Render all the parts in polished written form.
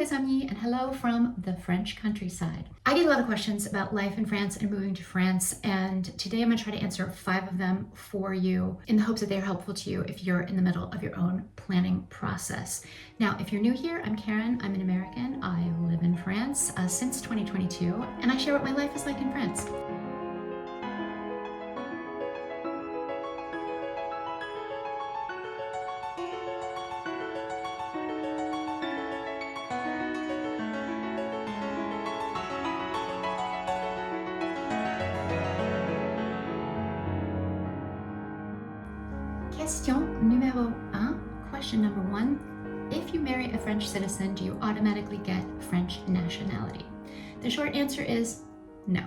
les amis, and hello from the French countryside. I get a lot of questions about life in France and moving to France, and today I'm going to try to answer 5 of them for you in the hopes that they're helpful to you if you're in the middle of your own planning process. Now, if you're new here, I'm Karen. I'm an American. I live in France since 2022, and I share what my life is like in France. Question numéro 1, question number 1. If you marry a French citizen, do you automatically get French nationality? The short answer is no.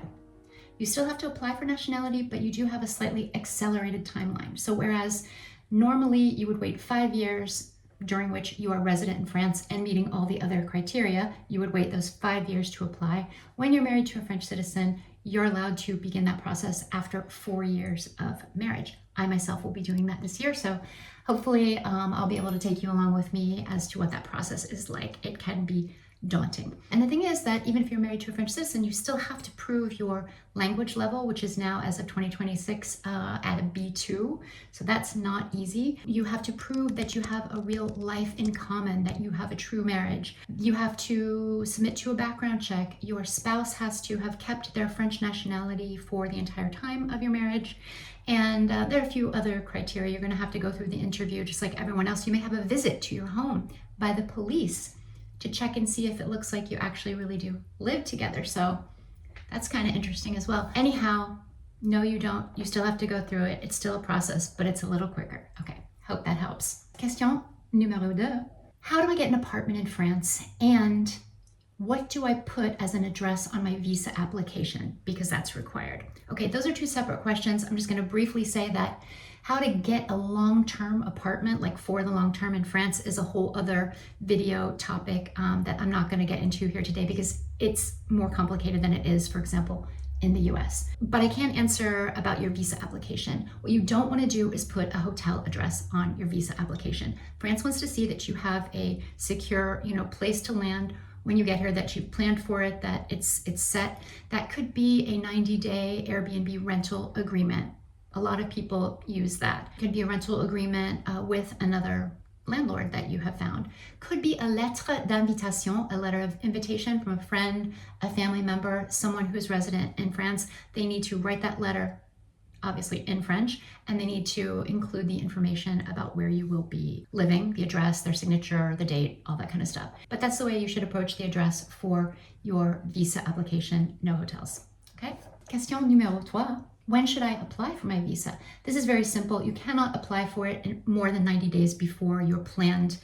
You still have to apply for nationality, but you do have a slightly accelerated timeline. So whereas normally you would wait 5 years during which you are resident in France and meeting all the other criteria, you would wait those 5 years to apply. When you're married to a French citizen, you're allowed to begin that process after 4 years of marriage. I myself will be doing that this year, so hopefully I'll be able to take you along with me as to what that process is like. It can be daunting. And the thing is that even if you're married to a French citizen, you still have to prove your language level, which is now, as of 2026, at a B2. So that's not easy. You have to prove that you have a real life in common, that you have a true marriage. You have to submit to a background check. Your spouse has to have kept their French nationality for the entire time of your marriage. And there are a few other criteria. You're going to have to go through the interview just like everyone else. You may have a visit to your home by the police to check and see if it looks like you actually really do live together. So that's kind of interesting as well. Anyhow, no, you don't. You still have to go through it. It's still a process, but it's a little quicker. Okay, hope that helps. Question numéro 2. How do I get an apartment in France? And what do I put as an address on my visa application? Because that's required. Okay, those are 2 separate questions. I'm just going to briefly say that how to get a long-term apartment, like for the long term in France, is a whole other video topic that I'm not going to get into here today because it's more complicated than it is, for example, in the US. But I can answer about your visa application. What you don't want to do is put a hotel address on your visa application. France wants to see that you have a secure, place to land when you get here, that you planned for it, that it's set. That could be a 90-day Airbnb rental agreement. A lot of people use that. It could be a rental agreement with another landlord that you have found. Could be a lettre d'invitation, a letter of invitation from a friend, a family member, someone who's resident in France. They need to write that letter, obviously in French, and they need to include the information about where you will be living, the address, their signature, the date, all that kind of stuff. But that's the way you should approach the address for your visa application, no hotels. Okay? Question numéro 3. When should I apply for my visa? This is very simple. You cannot apply for it in more than 90 days before your planned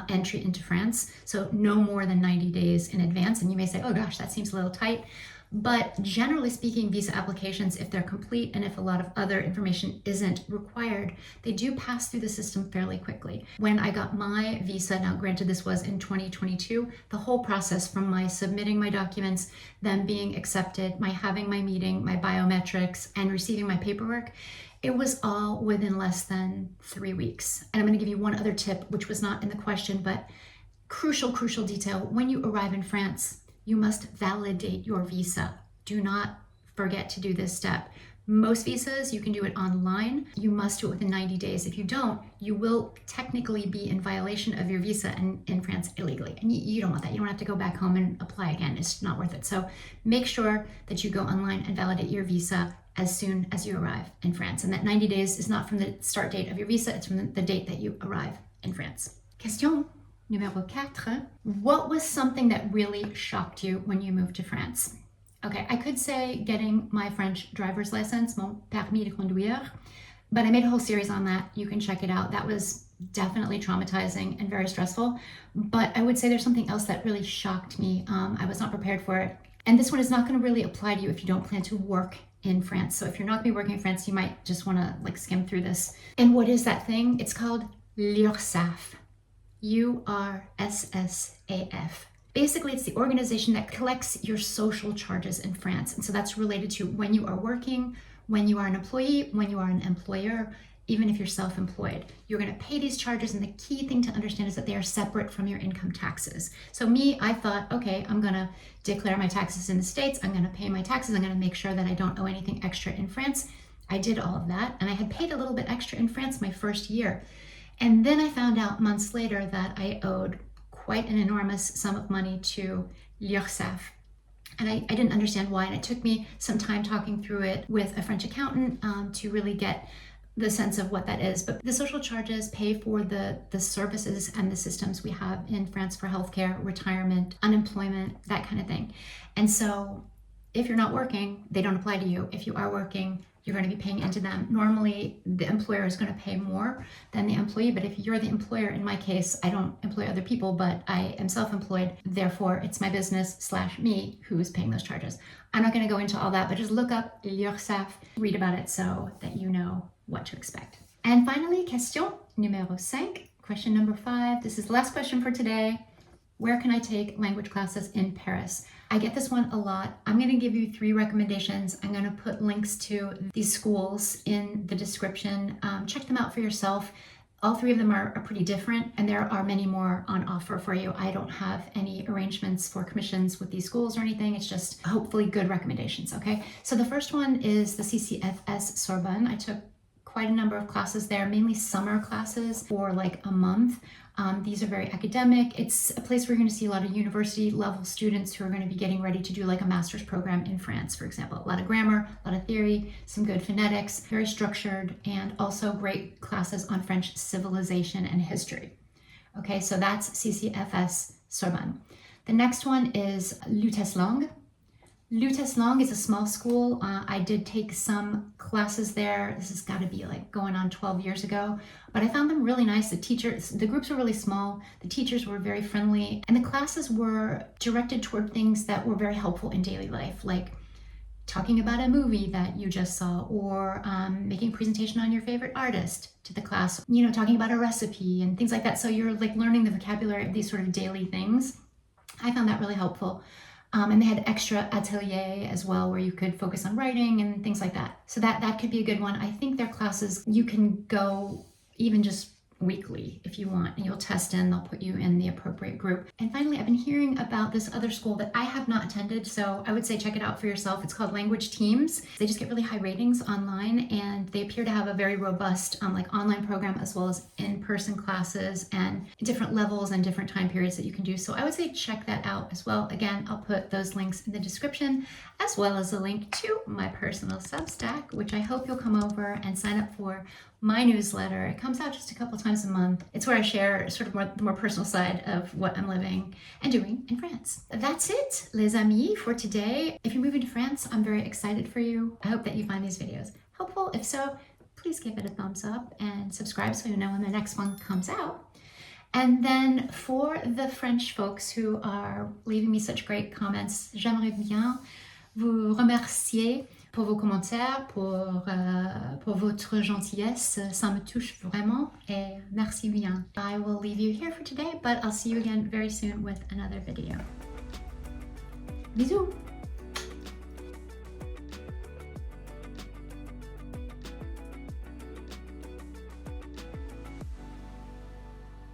entry into France. So no more than 90 days in advance. And you may say, oh gosh, that seems a little tight. But generally speaking, visa applications, if they're complete and if a lot of other information isn't required, they do pass through the system fairly quickly. When I got my visa, now granted this was in 2022, the whole process from my submitting my documents, them being accepted, my having my meeting, my biometrics, and receiving my paperwork, it was all within less than 3 weeks. And I'm going to give you one other tip, which was not in the question, but crucial detail. When you arrive in France, you must validate your visa. Do not forget to do this step. Most visas, you can do it online. You must do it within 90 days. If you don't, you will technically be in violation of your visa in France illegally. And you don't want that. You don't have to go back home and apply again. It's not worth it. So make sure that you go online and validate your visa as soon as you arrive in France. And that 90 days is not from the start date of your visa, it's from the date that you arrive in France. Question numéro 4. What was something that really shocked you when you moved to France? Okay, I could say getting my French driver's license, mon permis de conduire, but I made a whole series on that. You can check it out. That was definitely traumatizing and very stressful. But I would say there's something else that really shocked me. I was not prepared for it. And this one is not going to really apply to you if you don't plan to work in France. So if you're not going to be working in France, you might just want to skim through this. And what is that thing? It's called l'URSSAF. URSSAF. Basically, it's the organization that collects your social charges in France. And so that's related to when you are working, when you are an employee, when you are an employer, even if you're self-employed. You're going to pay these charges, and the key thing to understand is that they are separate from your income taxes. So me, I thought, okay, I'm going to declare my taxes in the States, I'm going to pay my taxes, I'm going to make sure that I don't owe anything extra in France. I did all of that, and I had paid a little bit extra in France my first year. And then I found out months later that I owed quite an enormous sum of money to l'URSSAF. And I didn't understand why, and it took me some time talking through it with a French accountant to really get the sense of what that is. But the social charges pay for the services and the systems we have in France for healthcare, retirement, unemployment, that kind of thing. And so if you're not working, they don't apply to you. If you are working, you're going to be paying into them. Normally, the employer is going to pay more than the employee, but if you're the employer, in my case, I don't employ other people, but I am self-employed. Therefore, it's my business / me who is paying those charges. I'm not going to go into all that, but just look up l'URSSAF, read about it so that you know what to expect. And finally, question numéro 5, question number 5. This is the last question for today. Where can I take language classes in Paris? I get this one a lot. I'm going to give you 3 recommendations. I'm going to put links to these schools in the description. Check them out for yourself. All 3 of them are pretty different, and there are many more on offer for you. I don't have any arrangements for commissions with these schools or anything. It's just hopefully good recommendations, okay? So the first one is the CCFS Sorbonne. I took quite a number of classes there, mainly summer classes for like a month. These are very academic. It's a place where you're going to see a lot of university level students who are going to be getting ready to do like a master's program in France, for example. A lot of grammar, a lot of theory, some good phonetics, very structured, and also great classes on French civilization and history. Okay, so that's CCFS Sorbonne. The next one is Langue. Langue is a small school. I did take some classes there. This has got to be like going on 12 years ago, but I found them really nice. The groups were really small. The teachers were very friendly, and the classes were directed toward things that were very helpful in daily life, like talking about a movie that you just saw, or making a presentation on your favorite artist to the class, talking about a recipe and things like that. So you're like learning the vocabulary of these sort of daily things. I found that really helpful. And they had extra atelier as well, where you could focus on writing and things like that. So that could be a good one. I think their classes, you can go even just weekly if you want, and you'll test in, they'll put you in the appropriate group. And finally, I've been hearing about this other school that I have not attended, so I would say check it out for yourself. It's called Language Teams. They just get really high ratings online, and they appear to have a very robust like online program, as well as in-person classes and different levels and different time periods that you can do. So I would say check that out as well. Again, I'll put those links in the description, as well as a link to my personal Substack, which I hope you'll come over and sign up for. My newsletter, it comes out just a couple times a month. It's where I share sort of the more personal side of what I'm living and doing in France. That's it, les amis, for today. If you're moving to France, I'm very excited for you. I hope that you find these videos helpful. If so, please give it a thumbs up and subscribe so you know when the next one comes out. And then for the French folks who are leaving me such great comments, j'aimerais bien vous remercier pour vos commentaires, pour votre gentillesse. Ça me touche vraiment, et merci bien. I will leave you here for today, but I'll see you again very soon with another video. Bisous!